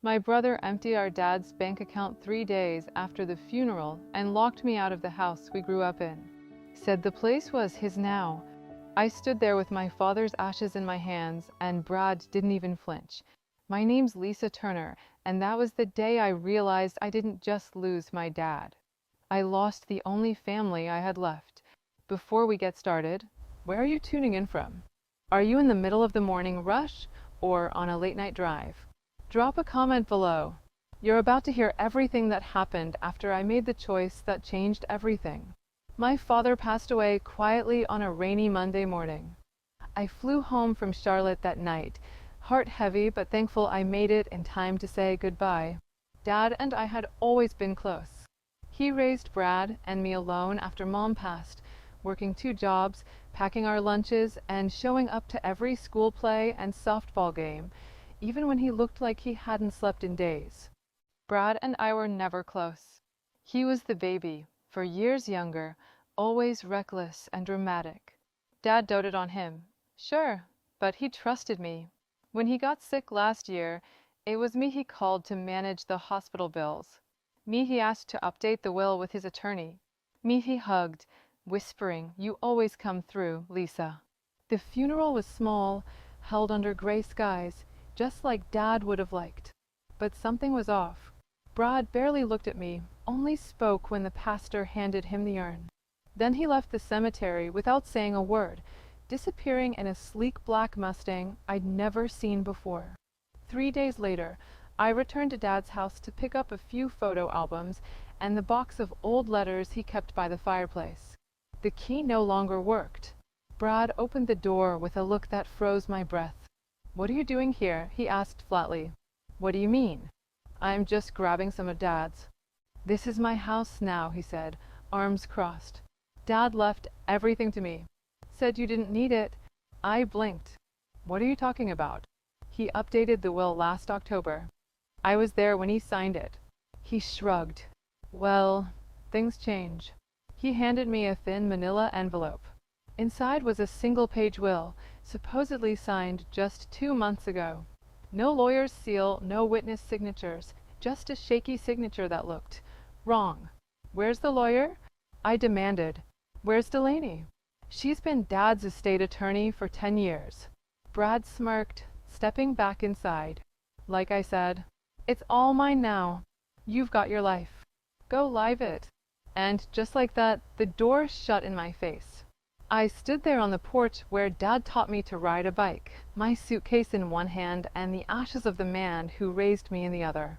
My brother emptied our dad's bank account 3 days after the funeral and locked me out of the house we grew up in. Said the place was his now. I stood there with my father's ashes in my hands, and Brad didn't even flinch. My name's Lisa Turner, and that was the day I realized I didn't just lose my dad. I lost the only family I had left. Before we get started, where are you tuning in from? Are you in the middle of the morning rush or on a late night drive? Drop a comment below. You're about to hear everything that happened after I made the choice that changed everything. My father passed away quietly on a rainy Monday morning. I flew home from Charlotte that night, heart heavy but thankful I made it in time to say goodbye. Dad and I had always been close. He raised Brad and me alone after Mom passed, working 2 jobs, packing our lunches, and showing up to every school play and softball game, even when he looked like he hadn't slept in days. Brad and I were never close. He was the baby, for years younger, always reckless and dramatic. Dad doted on him, sure, but he trusted me. When he got sick last year, it was me he called to manage the hospital bills. Me he asked to update the will with his attorney. Me he hugged, whispering, "You always come through, Lisa." The funeral was small, held under gray skies, just like Dad would have liked. But something was off. Brad barely looked at me, only spoke when the pastor handed him the urn. Then he left the cemetery without saying a word, disappearing in a sleek black Mustang I'd never seen before. 3 days later, I returned to Dad's house to pick up a few photo albums and the box of old letters he kept by the fireplace. The key no longer worked. Brad opened the door with a look that froze my breath. "What are you doing here?" he asked flatly. "What do you mean?" "I'm just grabbing some of Dad's." "This is my house now," he said, arms crossed. "Dad left everything to me. Said you didn't need it." I blinked. "What are you talking about?" "He updated the will last October. I was there when he signed it." He shrugged. "Well, things change." He handed me a thin manila envelope. Inside was a single-page will, supposedly signed just 2 months ago. No lawyer's seal, no witness signatures, just a shaky signature that looked wrong. "Where's the lawyer?" I demanded. "Where's Delaney?" "She's been Dad's estate attorney for 10 years. Brad smirked, stepping back inside. "Like I said, it's all mine now. You've got your life. Go live it." And just like that, the door shut in my face. I stood there on the porch where Dad taught me to ride a bike, my suitcase in one hand and the ashes of the man who raised me in the other.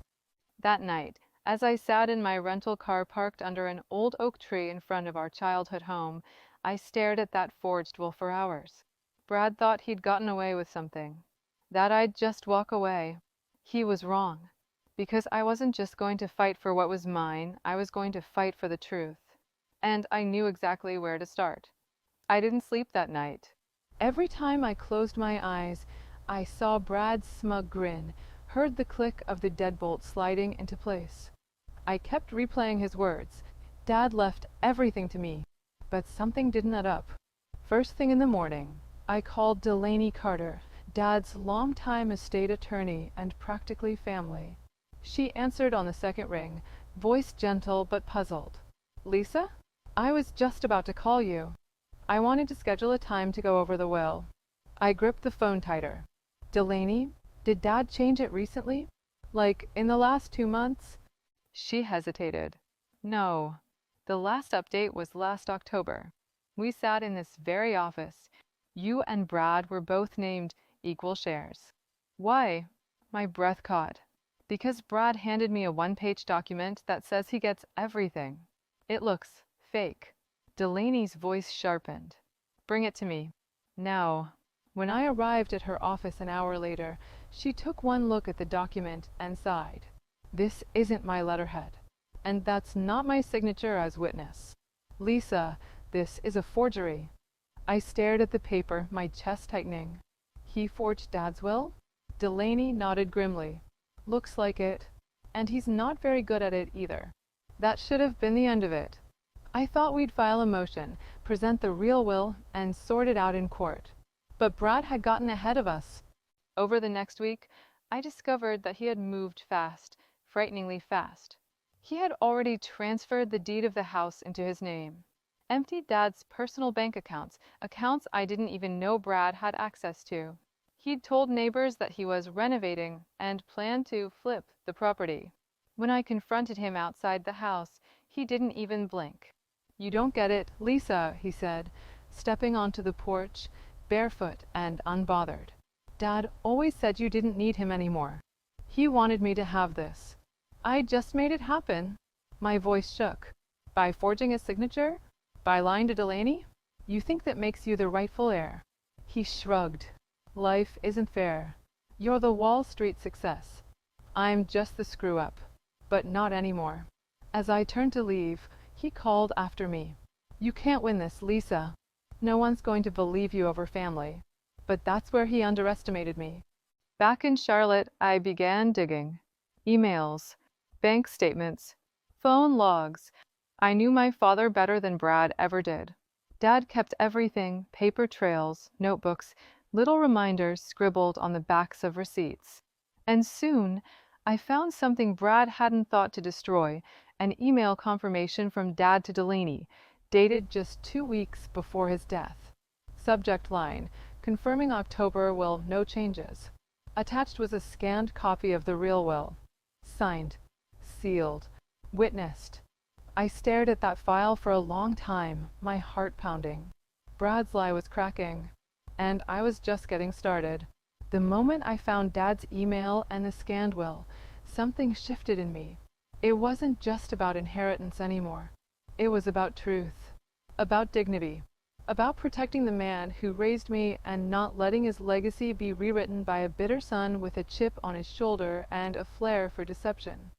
That night, as I sat in my rental car parked under an old oak tree in front of our childhood home, I stared at that forged will for hours. Brad thought he'd gotten away with something, that I'd just walk away. He was wrong, because I wasn't just going to fight for what was mine, I was going to fight for the truth. And I knew exactly where to start. I didn't sleep that night. Every time I closed my eyes, I saw Brad's smug grin, heard the click of the deadbolt sliding into place. I kept replaying his words. Dad left everything to me, but something didn't add up. First thing in the morning, I called Delaney Carter, Dad's longtime estate attorney and practically family. She answered on the second ring, voice gentle but puzzled. "Lisa? I was just about to call you. I wanted to schedule a time to go over the will." I gripped the phone tighter. "Delaney, did Dad change it recently? Like, in the last 2 months?" She hesitated. "No. The last update was last October. We sat in this very office. You and Brad were both named equal shares." "Why?" My breath caught. "Because Brad handed me a 1-page document that says he gets everything. It looks fake." Delaney's voice sharpened. "Bring it to me." "Now." When I arrived at her office an hour later, she took one look at the document and sighed. "This isn't my letterhead, and that's not my signature as witness. Lisa, this is a forgery." I stared at the paper, my chest tightening. "He forged Dad's will?" Delaney nodded grimly. "Looks like it. And he's not very good at it either. That should have been the end of it. I thought we'd file a motion, present the real will, and sort it out in court. But Brad had gotten ahead of us. Over the next week, I discovered that he had moved fast, frighteningly fast. He had already transferred the deed of the house into his name, emptied Dad's personal bank accounts, accounts I didn't even know Brad had access to. He'd told neighbors that he was renovating and planned to flip the property. When I confronted him outside the house, he didn't even blink. "You don't get it, Lisa," he said, stepping onto the porch, barefoot and unbothered. "Dad always said you didn't need him anymore. He wanted me to have this. I just made it happen." My voice shook. "By forging his signature? By lying to Delaney? You think that makes you the rightful heir?" He shrugged. "Life isn't fair. You're the Wall Street success. I'm just the screw-up. But not anymore." As I turned to leave, he called after me. "You can't win this, Lisa. No one's going to believe you over family." But that's where he underestimated me. Back in Charlotte, I began digging. Emails, bank statements, phone logs. I knew my father better than Brad ever did. Dad kept everything, paper trails, notebooks, little reminders scribbled on the backs of receipts. And soon, I found something Brad hadn't thought to destroy, an email confirmation from Dad to Delaney, dated just 2 weeks before his death. Subject line: confirming October will, no changes. Attached was a scanned copy of the real will. Signed, sealed, witnessed. I stared at that file for a long time, my heart pounding. Brad's lie was cracking, and I was just getting started. The moment I found Dad's email and the scanned will, something shifted in me. It wasn't just about inheritance anymore. It was about truth, about dignity, about protecting the man who raised me and not letting his legacy be rewritten by a bitter son with a chip on his shoulder and a flair for deception.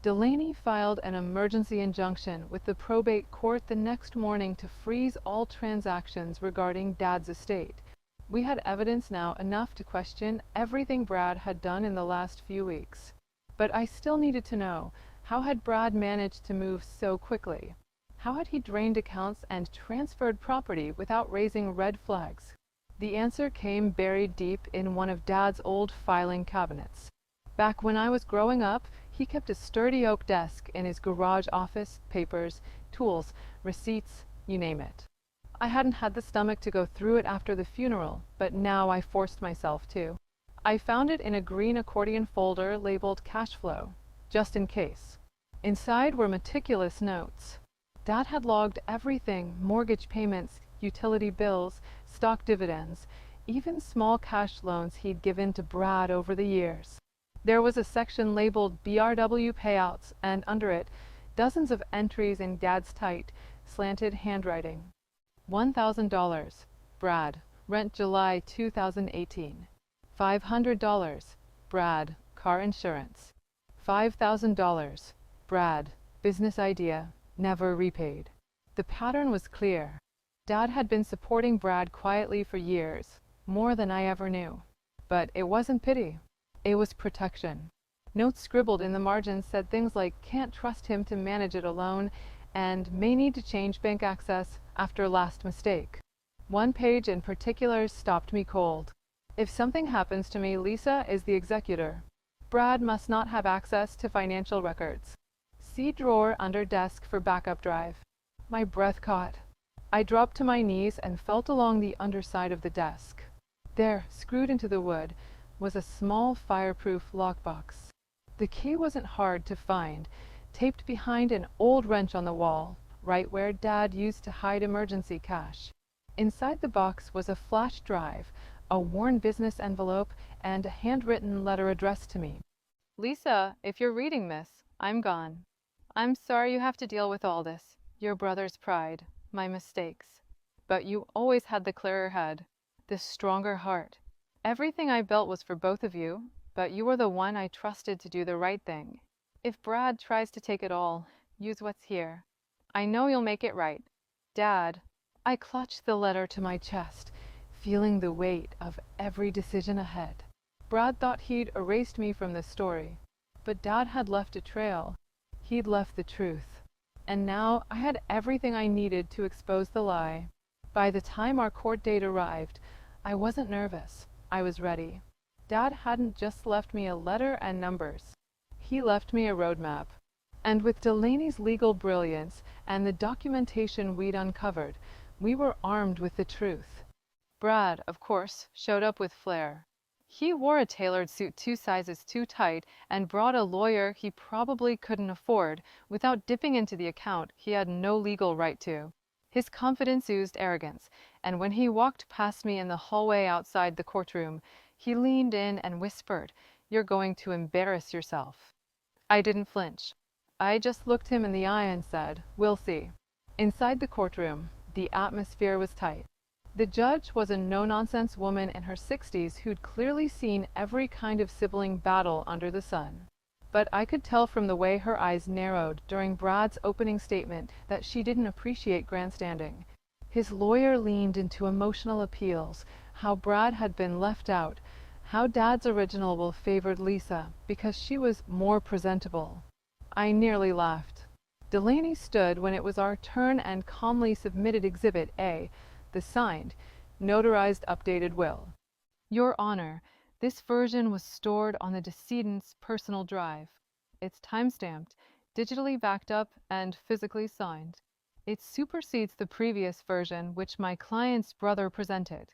Delaney filed an emergency injunction with the probate court the next morning to freeze all transactions regarding Dad's estate. We had evidence now enough to question everything Brad had done in the last few weeks. But I still needed to know, how had Brad managed to move so quickly? How had he drained accounts and transferred property without raising red flags? The answer came buried deep in one of Dad's old filing cabinets. Back when I was growing up, he kept a sturdy oak desk in his garage office, papers, tools, receipts, you name it. I hadn't had the stomach to go through it after the funeral, but now I forced myself to. I found it in a green accordion folder labeled cash flow, just in case. Inside were meticulous notes. Dad had logged everything: mortgage payments, utility bills, stock dividends, even small cash loans he'd given to Brad over the years. There was a section labeled BRW payouts, and under it, dozens of entries in Dad's tight, slanted handwriting. $1,000, Brad, rent July 2018. $500, Brad, car insurance. $5,000, Brad, business idea, never repaid. The pattern was clear. Dad had been supporting Brad quietly for years, more than I ever knew. But it wasn't pity. It was protection. Notes scribbled in the margins said things like "can't trust him to manage it alone" and "may need to change bank access after last mistake." One page in particular stopped me cold. "If something happens to me, Lisa is the executor. Brad must not have access to financial records. See drawer under desk for backup drive." My breath caught. I dropped to my knees and felt along the underside of the desk. There, screwed into the wood, was a small fireproof lockbox. The key wasn't hard to find, taped behind an old wrench on the wall, right where Dad used to hide emergency cash. Inside the box was a flash drive, a worn business envelope, and a handwritten letter addressed to me. "Lisa, if you're reading this, I'm gone. I'm sorry you have to deal with all this. Your brother's pride, my mistakes. But you always had the clearer head, the stronger heart. Everything I built was for both of you, but you were the one I trusted to do the right thing. If Brad tries to take it all, use what's here. I know you'll make it right. Dad." I clutched the letter to my chest, feeling the weight of every decision ahead. Brad thought he'd erased me from the story, but Dad had left a trail. He'd left the truth. And now I had everything I needed to expose the lie. By the time our court date arrived, I wasn't nervous. I was ready. Dad hadn't just left me a letter and numbers. He left me a roadmap. And with Delaney's legal brilliance and the documentation we'd uncovered, we were armed with the truth. Brad, of course, showed up with flair. He wore a tailored suit 2 sizes too tight and brought a lawyer he probably couldn't afford without dipping into the account he had no legal right to. His confidence oozed arrogance, and when he walked past me in the hallway outside the courtroom, he leaned in and whispered, "You're going to embarrass yourself." I didn't flinch. I just looked him in the eye and said, "We'll see." Inside the courtroom, the atmosphere was tight. The judge was a no-nonsense woman in her 60s who'd clearly seen every kind of sibling battle under the sun. But I could tell from the way her eyes narrowed during Brad's opening statement that she didn't appreciate grandstanding. His lawyer leaned into emotional appeals, how Brad had been left out, how Dad's original will favored Lisa because she was more presentable. I nearly laughed. Delaney stood when it was our turn and calmly submitted Exhibit A, the signed, notarized updated will. Your Honor, this version was stored on the decedent's personal drive. It's time-stamped, digitally backed up, and physically signed. It supersedes the previous version which my client's brother presented.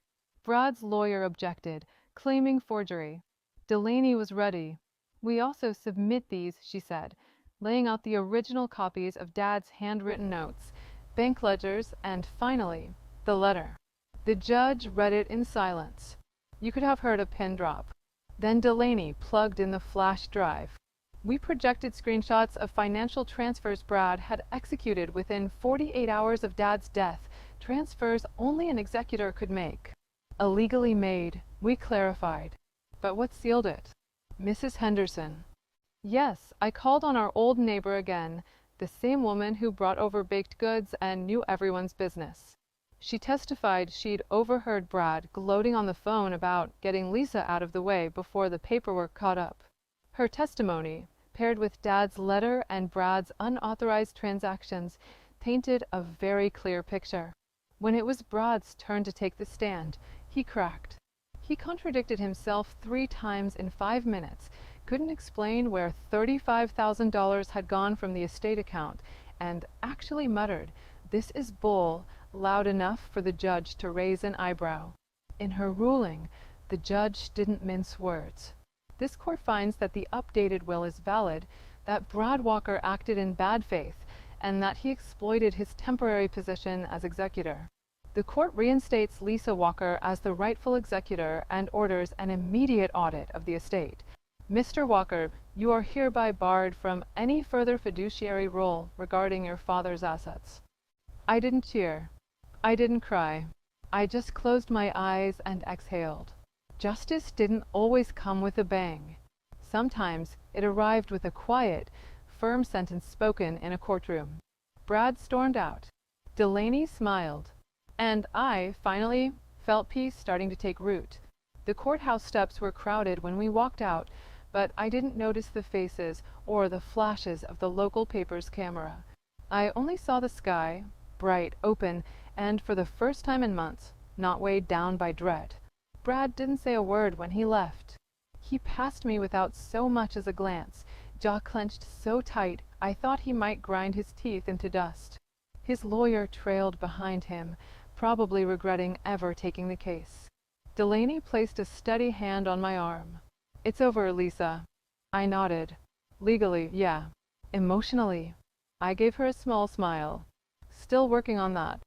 Brad's lawyer objected, claiming forgery. Delaney was ready. We also submit these, she said, laying out the original copies of Dad's handwritten notes, bank ledgers, and finally, the letter. The judge read it in silence. You could have heard a pin drop. Then Delaney plugged in the flash drive. We projected screenshots of financial transfers Brad had executed within 48 hours of Dad's death, transfers only an executor could make. Illegally made, we clarified. But what sealed it? Mrs. Henderson. Yes, I called on our old neighbor again, the same woman who brought over baked goods and knew everyone's business. She testified she'd overheard Brad gloating on the phone about getting Lisa out of the way before the paperwork caught up. Her testimony, paired with Dad's letter and Brad's unauthorized transactions, painted a very clear picture. When it was Brad's turn to take the stand, he cracked. He contradicted himself 3 times in 5 minutes, couldn't explain where $35,000 had gone from the estate account, and actually muttered, "This is bull," loud enough for the judge to raise an eyebrow. In her ruling, the judge didn't mince words. This court finds that the updated will is valid, that Brad Walker acted in bad faith, and that he exploited his temporary position as executor. The court reinstates Lisa Walker as the rightful executor and orders an immediate audit of the estate. Mr. Walker, you are hereby barred from any further fiduciary role regarding your father's assets. I didn't cheer. I didn't cry. I just closed my eyes and exhaled. Justice didn't always come with a bang. Sometimes it arrived with a quiet, firm sentence spoken in a courtroom. Brad stormed out. Delaney smiled. And I, finally, felt peace starting to take root. The courthouse steps were crowded when we walked out, but I didn't notice the faces or the flashes of the local paper's camera. I only saw the sky, bright, open, and for the first time in months, not weighed down by dread. Brad didn't say a word when he left. He passed me without so much as a glance, jaw clenched so tight I thought he might grind his teeth into dust. His lawyer trailed behind him, probably regretting ever taking the case. Delaney placed a steady hand on my arm. "It's over, Lisa." I nodded. "Legally, yeah. Emotionally." I gave her a small smile. "Still working on that."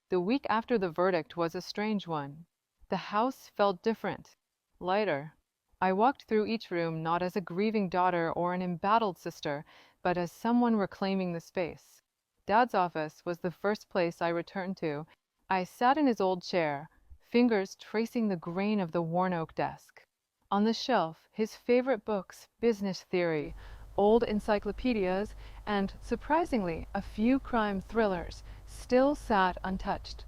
The week after the verdict was a strange one. The house felt different, lighter. I walked through each room not as a grieving daughter or an embattled sister, but as someone reclaiming the space. Dad's office was the first place I returned to. I sat in his old chair, fingers tracing the grain of the worn oak desk. On the shelf, his favorite books, business theory, old encyclopedias, and, surprisingly, a few crime thrillers, still sat untouched.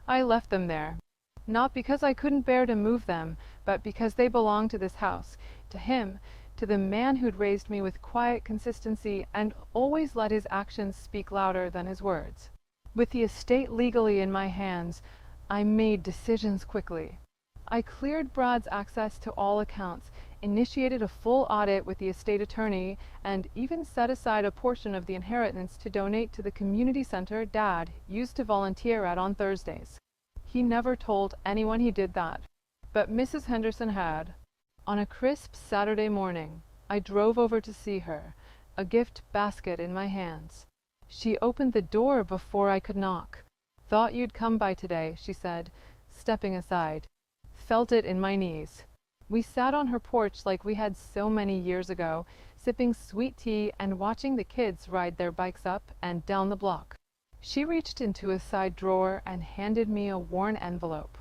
I left them there, not because I couldn't bear to move them, but because they belonged to this house, to him, to the man who'd raised me with quiet consistency and always let his actions speak louder than his words. With the estate legally in my hands, I made decisions quickly. I cleared Brad's access to all accounts, initiated a full audit with the estate attorney, and even set aside a portion of the inheritance to donate to the community center Dad used to volunteer at on Thursdays. He never told anyone he did that, but Mrs. Henderson had. On a crisp Saturday morning, I drove over to see her, a gift basket in my hands. She opened the door before I could knock. "Thought you'd come by today," she said, stepping aside. Felt it in my knees. We sat on her porch like we had so many years ago, sipping sweet tea and watching the kids ride their bikes up and down the block. She reached into a side drawer and handed me a worn envelope.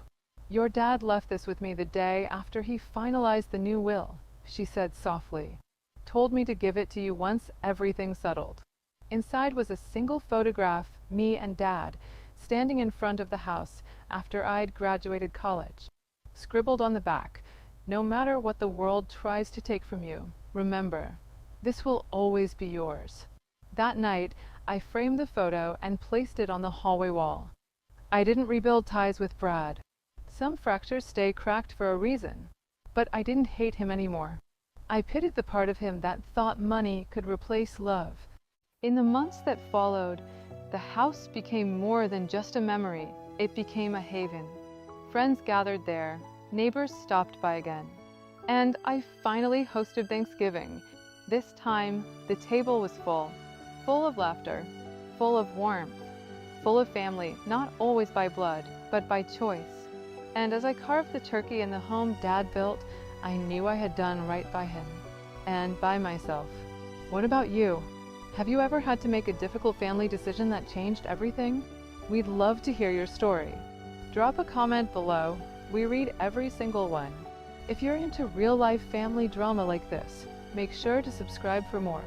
"Your dad left this with me the day after he finalized the new will," she said softly. "Told me to give it to you once everything's settled." Inside was a single photograph, me and Dad, standing in front of the house after I'd graduated college. Scribbled on the back, "No matter what the world tries to take from you, remember, this will always be yours." That night, I framed the photo and placed it on the hallway wall. I didn't rebuild ties with Brad. Some fractures stay cracked for a reason, but I didn't hate him anymore. I pitied the part of him that thought money could replace love. In the months that followed, the house became more than just a memory. It became a haven. Friends gathered there, neighbors stopped by again, and I finally hosted Thanksgiving. This time, the table was full of laughter, full of warmth, full of family, not always by blood, but by choice. And as I carved the turkey in the home Dad built, I knew I had done right by him, and by myself. What about you? Have you ever had to make a difficult family decision that changed everything? We'd love to hear your story. Drop a comment below. We read every single one. If you're into real-life family drama like this, make sure to subscribe for more.